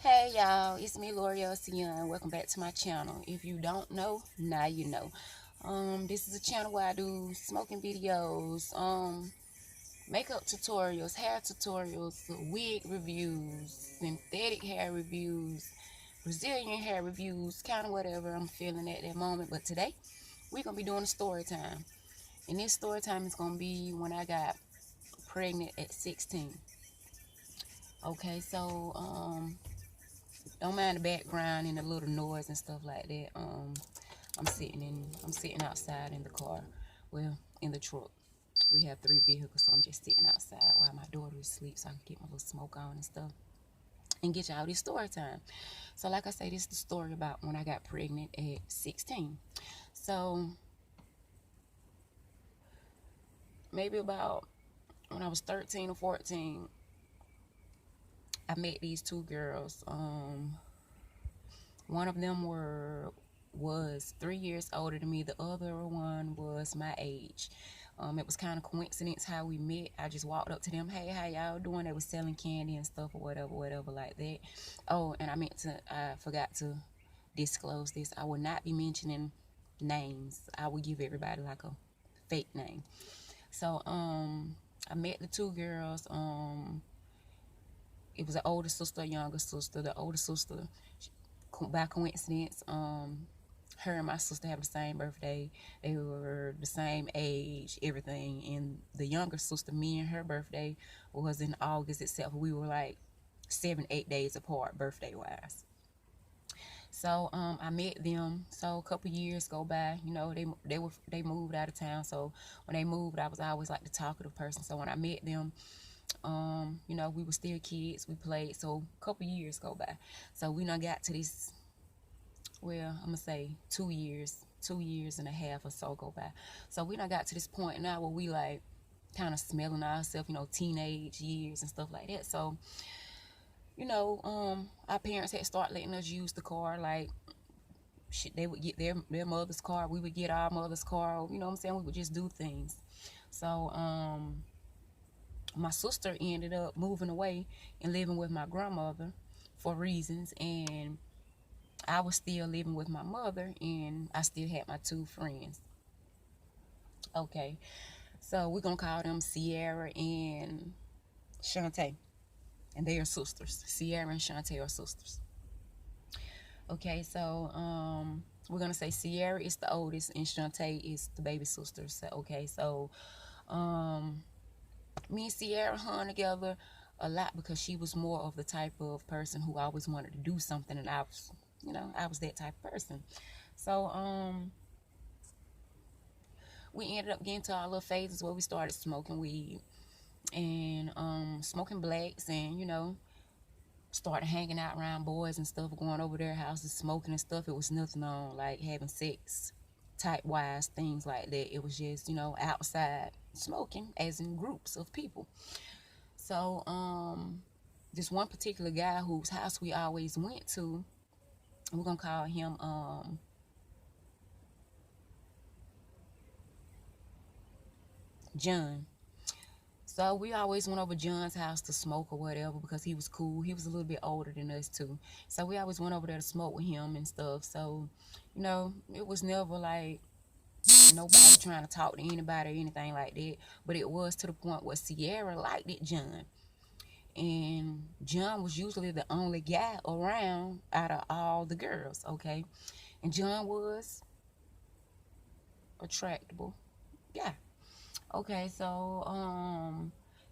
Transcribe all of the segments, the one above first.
Hey y'all, it's me L'Oreal Sion. Welcome back to my channel. If you don't know, now you know. This is a channel where I do smoking videos, makeup tutorials, hair tutorials, wig reviews, synthetic hair reviews, Brazilian hair reviews, kind of whatever I'm feeling at that moment. But today, we're gonna be doing a story time. And this story time is gonna be when I got pregnant at 16. Okay, so don't mind the background and the little noise and stuff like that. I'm sitting outside in the car. Well, in the truck. We have 3 vehicles, so I'm just sitting outside while my daughter is asleep so I can get my little smoke on and stuff. And get y'all this story time. So like I say, this is the story about when I got pregnant at 16. So maybe about when I was 13 or 14, I met these 2 girls. One of them was 3 years older than me. The other one was my age. It was kind of coincidence how we met. I just walked up to them, hey, how y'all doing? They was selling candy and stuff or whatever like that. Oh, and I forgot to disclose this. I will not be mentioning names. I will give everybody like a fake name. So, I met the 2 girls. It was an older sister, a younger sister. The older sister, by coincidence, her and my sister have the same birthday. They were the same age, everything. And the younger sister, me and her birthday was in August, except we were like 7-8 days apart birthday wise. So I met them. So a couple years go by. You know, they moved out of town. So when they moved, I was always like the talkative person. So when I met them, you know, we were still kids. We played. So a couple years go by. So we done got to this, well, I'm gonna say 2 years and a half or so go by. So we done got to this point now where we like kind of smelling ourselves, you know, teenage years and stuff like that. So, you know, our parents had started letting us use the car. Like, shit, they would get their mother's car, we would get our mother's car. You know what I'm saying? We would just do things. So, my sister ended up moving away and living with my grandmother for reasons, and I was still living with my mother, and I still had my 2 friends. Okay, so we're gonna call them Sierra and Shantae, and they are sisters. Sierra and Shantae are sisters. Okay, so we're gonna say Sierra is the oldest and Shantae is the baby sister. So okay, so um, me and Sierra hung together a lot because she was more of the type of person who always wanted to do something, and I was, you know, I was that type of person. So we ended up getting to our little phases where we started smoking weed and smoking blacks, and you know, started hanging out around boys and stuff, going over their houses smoking and stuff. It was nothing on like having sex type wise things like that. It was just, you know, outside smoking as in groups of people. So this one particular guy whose house we always went to, we're gonna call him John. So we always went over John's house to smoke or whatever because he was cool. He was a little bit older than us too. So we always went over there to smoke with him and stuff. So, you know, it was never like nobody trying to talk to anybody or anything like that. But it was to the point where Sierra liked it, John. And John was usually the only guy around out of all the girls, okay? And John was attractable. Yeah. Okay, so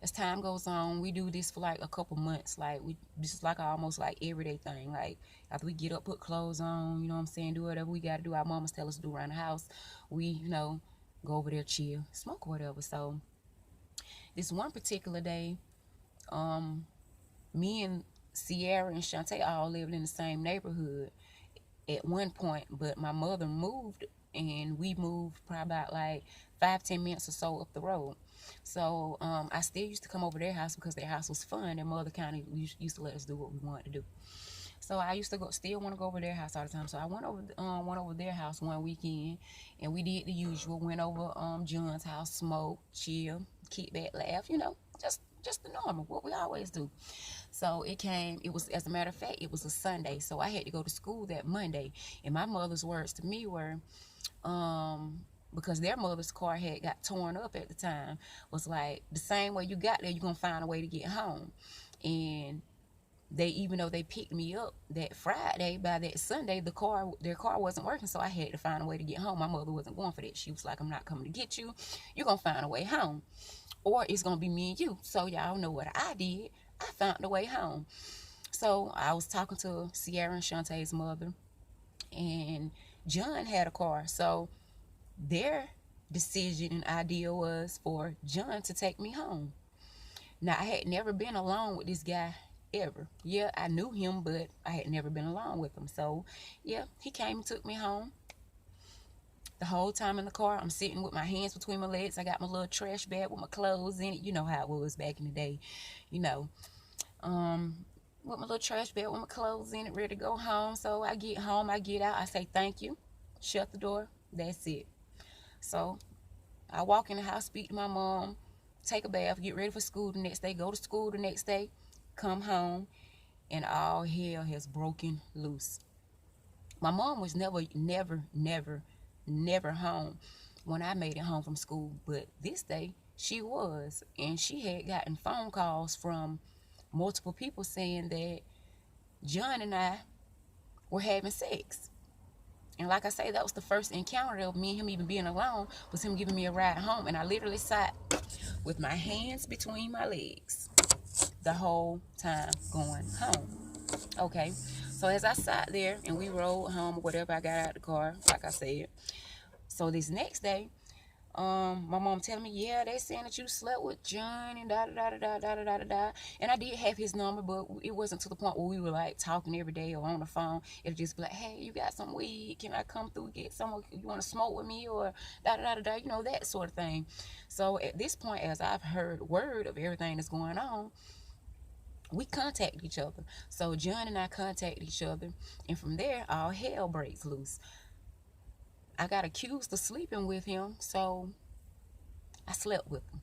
as time goes on, we do this for like a couple months. Like this is like almost like everyday thing. Like after we get up, put clothes on, you know what I'm saying, do whatever we gotta do. Our mamas tell us to do around the house. We, you know, go over there, chill, smoke or whatever. So this one particular day, me and Sierra and Shantae all lived in the same neighborhood at one point, but my mother moved and we moved probably about like 5-10 minutes or so up the road. So I still used to come over their house because their house was fun. Their mother kind of used to let us do what we wanted to do. So I used to still want to go over their house all the time. So I went over their house one weekend, and we did the usual. Went over John's house, smoked, chill, kick back, laugh, you know, just just the normal, what we always do. So it was, as a matter of fact, it was a Sunday. So I had to go to school that Monday. And my mother's words to me were, because their mother's car had got torn up at the time, was like, the same way you got there, you're going to find a way to get home. And even though they picked me up that Friday, by that Sunday, their car wasn't working, so I had to find a way to get home. My mother wasn't going for that. She was like, I'm not coming to get you. You're going to find a way home, or it's going to be me and you. So y'all know what I did. I found a way home. So I was talking to Sierra and Shantae's mother, and John had a car. So their decision and idea was for John to take me home. Now, I had never been alone with this guy ever. Yeah, I knew him, but I had never been alone with him. So, yeah, he came and took me home. The whole time in the car, I'm sitting with my hands between my legs. I got my little trash bag with my clothes in it. You know how it was back in the day, you know. With my little trash bag with my clothes in it, ready to go home. So I get home, I get out, I say thank you, shut the door, that's it. So I walk in the house, speak to my mom, take a bath, get ready for school the next day, go to school the next day, come home, and all hell has broken loose. My mom was never home when I made it home from school, but this day she was, and she had gotten phone calls from multiple people saying that John and I were having sex. And like I say, that was the first encounter of me and him even being alone, was him giving me a ride home. And I literally sat with my hands between my legs the whole time going home. Okay, so as I sat there and we rode home or whatever, I got out of the car, like I said. So this next day, my mom telling me, yeah, they saying that you slept with John and da da da da da da da da da. And I did have his number, but it wasn't to the point where we were like talking every day or on the phone. It'd just be like, hey, you got some weed? Can I come through, get some? You want to smoke with me, or da da da da, you know, that sort of thing. So at this point, as I've heard word of everything that's going on, we contact each other. So John and I contact each other, and from there, all hell breaks loose. I got accused of sleeping with him, so I slept with him.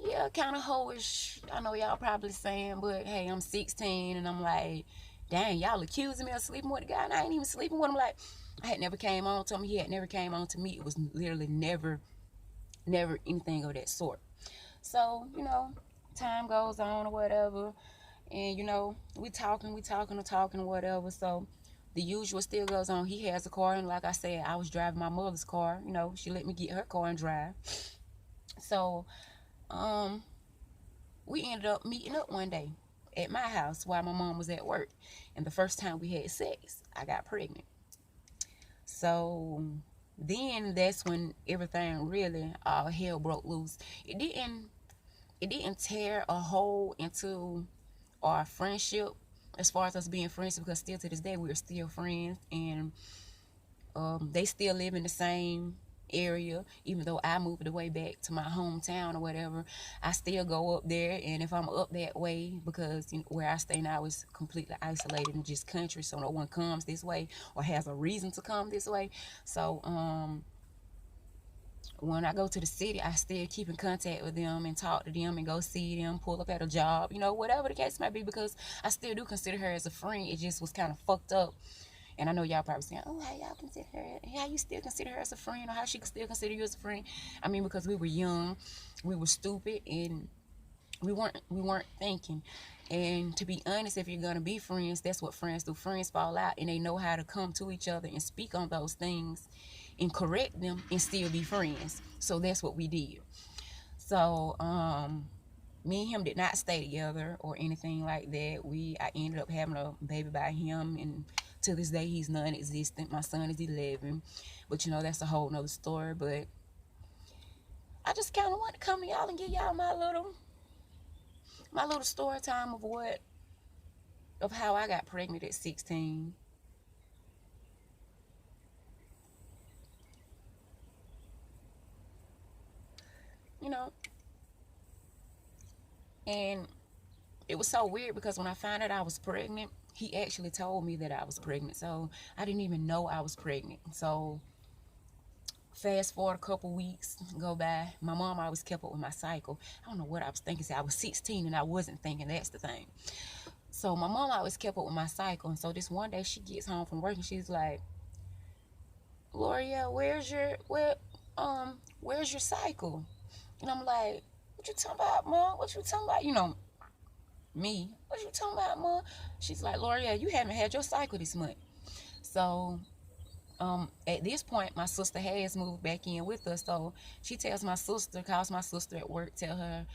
Yeah, kind of hoish. I know y'all probably saying, but hey, I'm 16, and I'm like, dang, y'all accusing me of sleeping with a guy, and I ain't even sleeping with him. Like, I had never came on to him. He had never came on to me. It was literally never anything of that sort. So, you know, time goes on or whatever, and, you know, we talking or whatever. So the usual still goes on. He has a car, and like I said, I was driving my mother's car. You know, she let me get her car and drive. So we ended up meeting up one day at my house while my mom was at work. And the first time we had sex, I got pregnant. So then that's when everything really, all hell broke loose. It didn't tear a hole into our friendship as far as us being friends, because still to this day we're still friends, and they still live in the same area. Even though I moved away back to my hometown or whatever, I still go up there. And if I'm up that way, because you know, where I stay now is completely isolated and just country, so no one comes this way or has a reason to come this way. So when I go to the city, I still keep in contact with them and talk to them and go see them, pull up at a job, you know, whatever the case might be, because I still do consider her as a friend. It just was kind of fucked up. And I know y'all probably saying, oh, how y'all consider her? How you still consider her as a friend? Or how she could still consider you as a friend? I mean, because we were young, we were stupid, and we weren't thinking. And to be honest, if you're gonna be friends, that's what friends do. Friends fall out, and they know how to come to each other and speak on those things and correct them and still be friends. So that's what we did. So me and him did not stay together or anything like that. I ended up having a baby by him, and to this day he's non-existent. My son is 11, but you know, that's a whole nother story. But I just kind of want to come to y'all and give y'all my little story time of how I got pregnant at 16. You know, and it was so weird because when I found out I was pregnant, he actually told me that I was pregnant. So I didn't even know I was pregnant. So Fast forward a couple weeks go by. My mom always kept up with my cycle. I don't know what I was thinking. See, I was 16 and I wasn't thinking. That's the thing. So my mom always kept up with my cycle. And so this one day she gets home from work and she's like, Loria, where's your cycle? And I'm like, what you talking about, Mom? What you talking about? You know, me. What you talking about, Mom? She's like, Loria, you haven't had your cycle this month. So at this point, my sister has moved back in with us. So she tells my sister, calls my sister at work, tell her,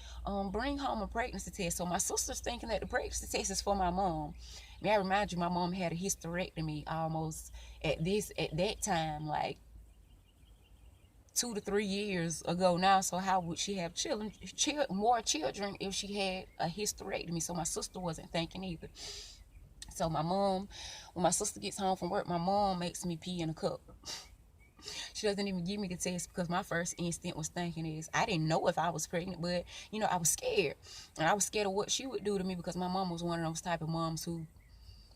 bring home a pregnancy test. So my sister's thinking that the pregnancy test is for my mom. May I remind you, my mom had a hysterectomy almost at that time, like 2 to 3 years ago now. So how would she have more children if she had a hysterectomy? So my sister wasn't thinking either. So my mom, when my sister gets home from work, my mom makes me pee in a cup. She doesn't even give me the test because my first instinct was thinking is, I didn't know if I was pregnant, but, you know, I was scared. And I was scared of what she would do to me because my mom was one of those type of moms who,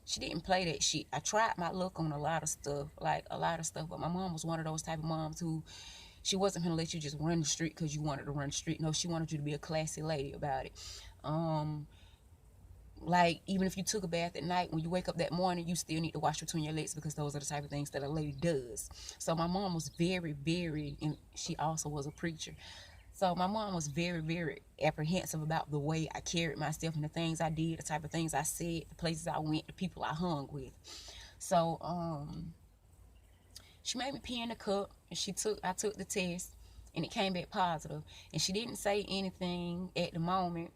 she didn't play that shit. I tried my luck on a lot of stuff, but my mom was one of those type of moms who, she wasn't going to let you just run the street because you wanted to run the street. No, she wanted you to be a classy lady about it. Like, even if you took a bath at night, when you wake up that morning, you still need to wash between your legs because those are the type of things that a lady does. So my mom was very, very, and she also was a preacher. So my mom was very, very apprehensive about the way I carried myself and the things I did, the type of things I said, the places I went, the people I hung with. So she made me pee in the cup, and I took the test, and it came back positive. And she didn't say anything at the moment.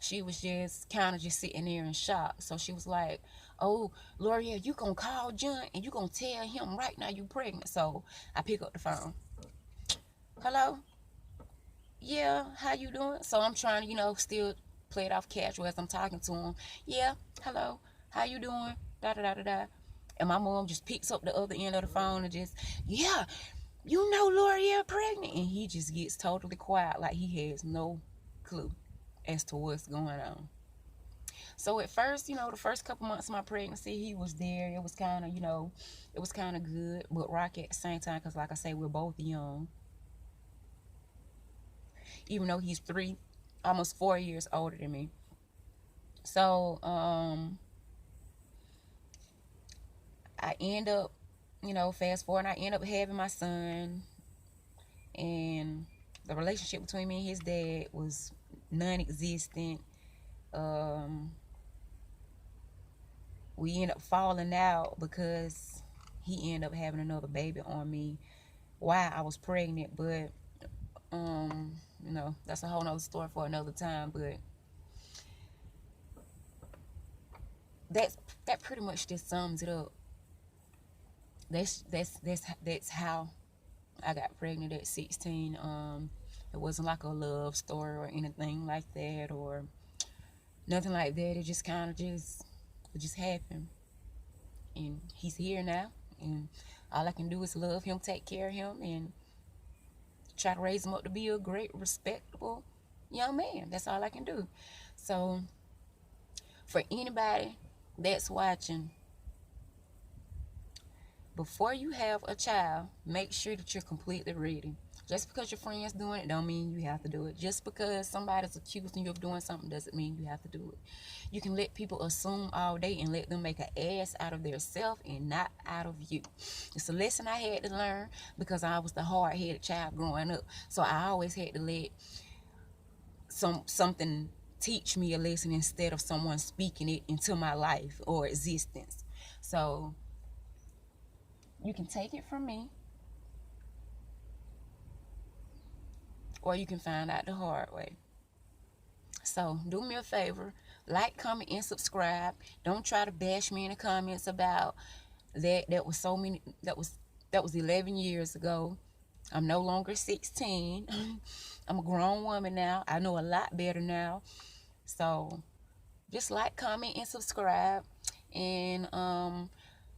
She was just kind of just sitting there in shock. So she was like, oh, L'Oreal, you gonna call John and you gonna tell him right now you pregnant. So I pick up the phone. Hello? Yeah, how you doing? So I'm trying to, you know, still play it off casual as I'm talking to him. Yeah, hello, how you doing? Da da da da da. And my mom just picks up the other end of the phone and just, yeah, you know L'Oreal pregnant. And he just gets totally quiet, like he has no clue as to what's going on. So at first, you know, the first couple months of my pregnancy, he was there. It was kind of, you know, it was kind of good, but rocky at the same time because, like I say, we're both young. Even though he's almost 4 years older than me. So I end up, you know, fast forward, I end up having my son, and the relationship between me and his dad was non-existent. We ended up falling out because he ended up having another baby on me while I was pregnant. But you know, that's a whole nother story for another time. But that pretty much just sums it up. That's how I got pregnant at 16. It wasn't like a love story or anything like that, or nothing like that. It just kind of just happened, and he's here now, and all I can do is love him, take care of him, and try to raise him up to be a great, respectable young man. That's all I can do. So for anybody that's watching, before you have a child, make sure that you're completely ready. Just because your friend's doing it don't mean you have to do it. Just because somebody's accusing you of doing something doesn't mean you have to do it. You can let people assume all day and let them make an ass out of their self and not out of you. It's a lesson I had to learn because I was the hard-headed child growing up. So I always had to let something teach me a lesson instead of someone speaking it into my life or existence. So you can take it from me, or you can find out the hard way. So do me a favor, like, comment, and subscribe. Don't try to bash me in the comments about that. That was 11 years ago. I'm no longer 16. I'm a grown woman now. I know a lot better now. So just like, comment, and subscribe. And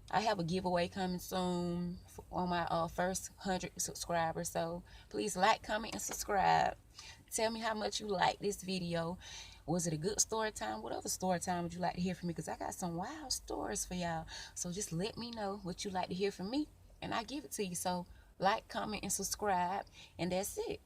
I have a giveaway coming soon on my first 100 subscribers. So please like, comment, and subscribe. Tell me how much you like this video. Was it a good story time? What other story time would you like to hear from me? Because I got some wild stories for y'all. So just let me know what you like to hear from me, and I give it to you. So Like, comment, and subscribe, and that's it.